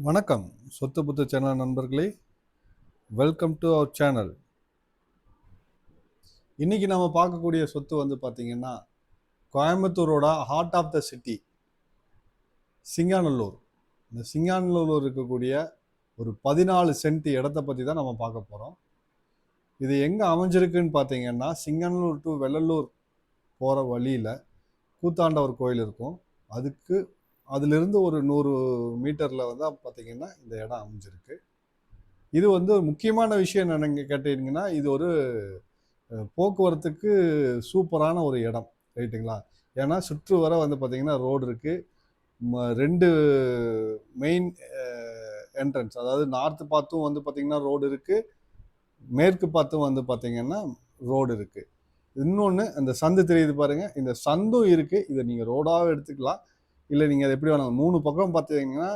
வணக்கம் சொத்து புத்து சேனல் நண்பர்களே, வெல்கம் டு அவர் சேனல். இன்னைக்கு நம்ம பார்க்கக்கூடிய சொத்து வந்து பார்த்தீங்கன்னா, கோயம்புத்தூரோட heart of the city Singanallur. இந்த சிங்காநல்லூர் இருக்கக்கூடிய ஒரு 14 சென்ட் இடத்த பற்றி தான் நம்ம பார்க்க போகிறோம். இது எங்கே அமைஞ்சிருக்குன்னு பார்த்தீங்கன்னா, சிங்காநல்லூர் டு வெள்ளலூர் போகிற வழியில் கூத்தாண்டவர் கோயில் இருக்கும். அதிலிருந்து ஒரு 100 மீட்டரில் வந்து பார்த்தீங்கன்னா இந்த இடம் அமைஞ்சிருக்கு. இது வந்து ஒரு முக்கியமான விஷயம் என்னன்னு கேட்டீங்கன்னா, இது ஒரு போக்குவரத்துக்கு சூப்பரான ஒரு இடம், ரைட்டுங்களா? ஏன்னா சுற்று வர வந்து பார்த்தீங்கன்னா ரோடு இருக்கு. 2 மெயின் என்ட்ரன்ஸ், அதாவது நார்த் பார்த்தும் வந்து பார்த்தீங்கன்னா ரோடு இருக்கு, மேற்கு பார்த்தும் வந்து பார்த்தீங்கன்னா ரோடு இருக்கு. இன்னொன்று, அந்த சந்து தெரியுது பாருங்க, இந்த சந்தும் இருக்கு. இதை நீங்கள் ரோடாக எடுத்துக்கலாம், இல்லை நீங்கள் அதை எப்படி வேணாலும் 3 பக்கம் பார்த்தீங்கன்னா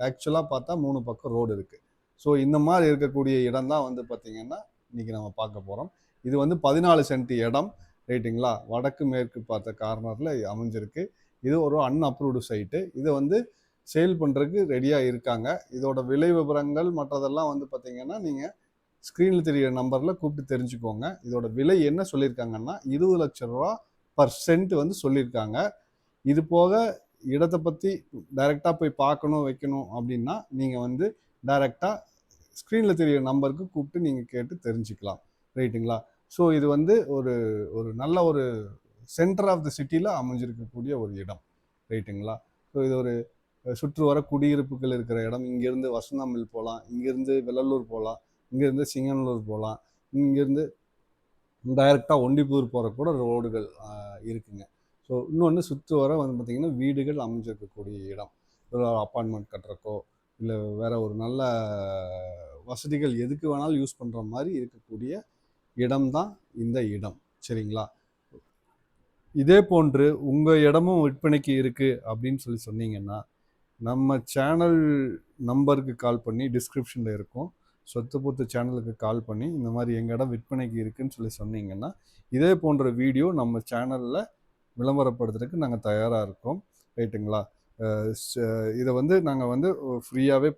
ஆக்சுவலாக பார்த்தா 3 பக்கம் ரோடு இருக்கு. ஸோ இந்த மாதிரி இருக்கக்கூடிய இடம் தான் வந்து பார்த்தீங்கன்னா இன்னைக்கு நம்ம பார்க்க போகிறோம். இது வந்து 14 சென்ட் இடம், ரைட்டுங்களா? வடக்கு மேற்கு பார்த்த கார்னரில் அமைஞ்சிருக்கு. இது ஒரு அன்அப்ரூவ்டு சைட்டு. இதை வந்து சேல் பண்ணுறதுக்கு ரெடியாக இருக்காங்க. இதோட விலை விவரங்கள் மற்றதெல்லாம் வந்து பார்த்தீங்கன்னா நீங்கள் ஸ்க்ரீனில் தெரிகிற நம்பரில் கூப்பிட்டு தெரிஞ்சுக்கோங்க. இதோட விலை என்ன சொல்லியிருக்காங்கன்னா 20 லட்சம் ரூபா பர் சென்ட் வந்து சொல்லியிருக்காங்க. இது போக இடத்தை பற்றி டைரெக்டாக போய் பார்க்கணும் வைக்கணும் அப்படின்னா நீங்கள் வந்து டைரெக்டாக ஸ்க்ரீனில் தெரிகிற நம்பருக்கு கூப்பிட்டு நீங்கள் கேட்டு தெரிஞ்சுக்கலாம், ரைட்டுங்களா? ஸோ இது வந்து ஒரு ஒரு நல்ல ஒரு சென்டர் ஆஃப் த சிட்டியில் அமைஞ்சிருக்கக்கூடிய ஒரு இடம், ரைட்டுங்களா? ஸோ இது ஒரு சுற்று வர குடியிருப்புகள் இருக்கிற இடம். இங்கேருந்து வசந்தமில் போகலாம், இங்கேருந்து வெள்ளலூர் போகலாம், இங்கேருந்து சிங்கநல்லூர் போகலாம், இங்கேருந்து டைரெக்டாக ஒண்டிப்பூர் போகிற கூட ரோடுகள் இருக்குங்க. ஸோ இன்னொன்று, சுற்று வர வந்து பார்த்திங்கன்னா வீடுகள் அமைஞ்சிருக்கக்கூடிய இடம். ஒரு அப்பார்ட்மெண்ட் கட்டுறக்கோ இல்லை வேற ஒரு நல்ல வசதிகள் எதுக்கு வேணாலும் யூஸ் பண்ணுற மாதிரி இருக்கக்கூடிய இடம் தான் இந்த இடம், சரிங்களா? இதே போன்று உங்கள் இடமும் விற்பனைக்கு இருக்குது அப்படின்னு சொன்னீங்கன்னா நம்ம சேனல் நம்பருக்கு கால் பண்ணி, டிஸ்கிரிப்ஷனில் இருக்கும், சொத்து பொத்து சேனலுக்கு கால் பண்ணி இந்த மாதிரி எங்கள் இடம் விற்பனைக்கு இருக்குன்னு சொன்னீங்கன்னா இதே போன்ற வீடியோ நம்ம சேனலில் விளம்பரப்படுத்துறதுக்கு நாங்கள் தயாராக இருக்கோம், ரைட்டுங்களா? இதை வந்து நாங்கள் வந்து ஃப்ரீயாகவே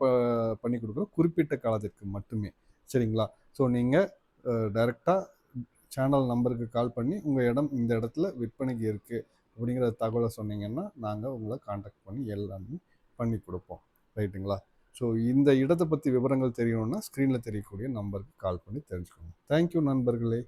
பண்ணி கொடுக்குறோம், குறிப்பிட்ட காலத்திற்கு மட்டுமே, சரிங்களா? ஸோ நீங்கள் டைரெக்டாக சேனல் நம்பருக்கு கால் பண்ணி உங்கள் இடம் இந்த இடத்துல விற்பனைக்கு இருக்குது அப்படிங்கிற தகவலை சொன்னீங்கன்னா நாங்கள் உங்களை காண்டாக்ட் பண்ணி எல்லாமே பண்ணி கொடுப்போம், ரைட்டுங்களா? ஸோ இந்த இடத்தை பற்றி விவரங்கள் தெரியணும்னா ஸ்க்ரீனில் தெரியக்கூடிய நம்பருக்கு கால் பண்ணி தெரிஞ்சுக்கோங்க. தேங்க்யூ நண்பர்களே.